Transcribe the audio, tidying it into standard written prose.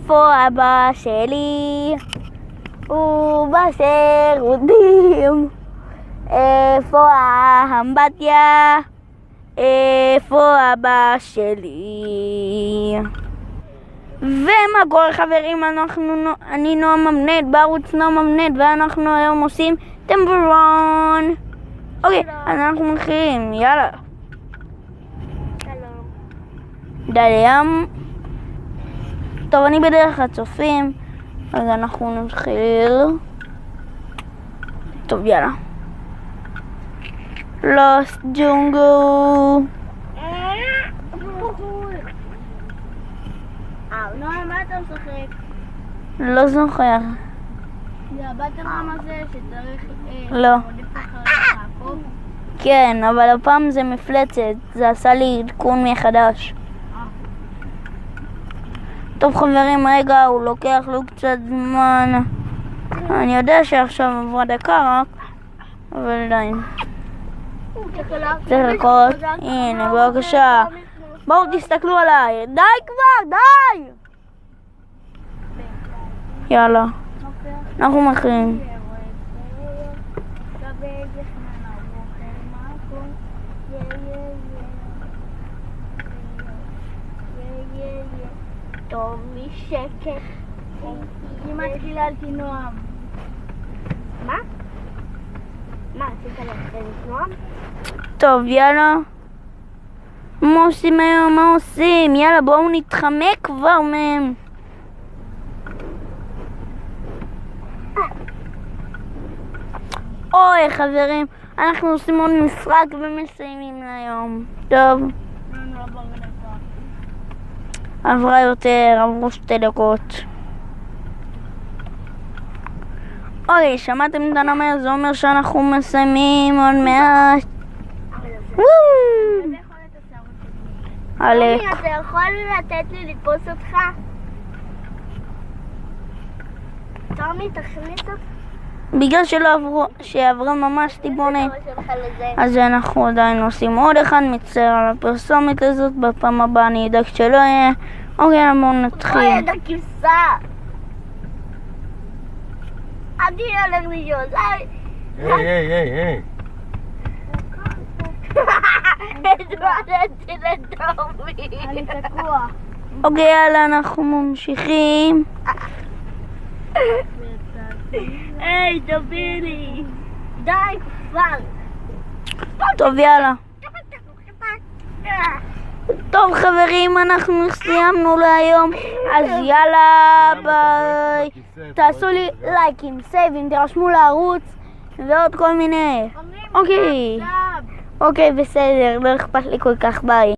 איפה אבא שלי? הוא בשירותים. איפה האמבטיה? איפה אבא שלי? ומה קורה חברים, אני נועם אמנט בערוץ נועם אמנט, ואנחנו היום עושים טמברון. אוקיי, אז אנחנו מתחילים, יאללה. דליים. טוב, אני בדרך הצופים, אז אנחנו נתחיל. טוב, יאללה. לוסט ג'ונגל. נועם, מה אתה משחק? לא זוכר. זה הבטרם הזה שצריך... לא. כן, אבל הפעם זה מפלצת, זה עשה לי עדכון מחדש. טוב חברים, רגע, הוא לוקח לו קצת זמן. אני יודע שעכשיו עברה דקה רק, אבל די. צריך לקרות, הנה בבקשה. בואו תסתכלו עליי, די כבר, די! יאללה, אנחנו מתחילים. טוב, משקט. היא מתחילה על נועם. מה? מה, עשית לכם נועם? טוב, יאללה. מה עושים היום? מה עושים? יאללה, בואו נתחמק כבר מהם. אוי חברים, אנחנו עושים עוד משחק ומסיימים להיום. טוב. עברה יותר, עברו 2 דקות. אוקיי, שמעתם את הנמר? זה אומר שאנחנו מסיימים עוד מעט. אלק. אתה יכול לתת לי לתפוס אותך? תומי, תכניס אותך. בגלל שעברה ממש טיפונת, אז אנחנו עדיין עושים עוד אחד. מצטער על הפרסומת הזאת, בפעם הבאה אני אדאג שלא יהיה. אוקיי, בואו נתחיל. אוי, את הכבשה. אני הולך לישון. היי. התמודדתי לטומי. אני תקוע. אוקיי, יאללה, אנחנו ממשיכים. היי, תביני. די כבר. טוב, יאללה. טוב חברים, אנחנו סיימנו להיום, אז יאללה ביי. תעשו לי לייקים, סייבים, תירשמו לערוץ ועוד כל מיני. אוקיי, בסדר, לא אכפת לי כל כך, ביי.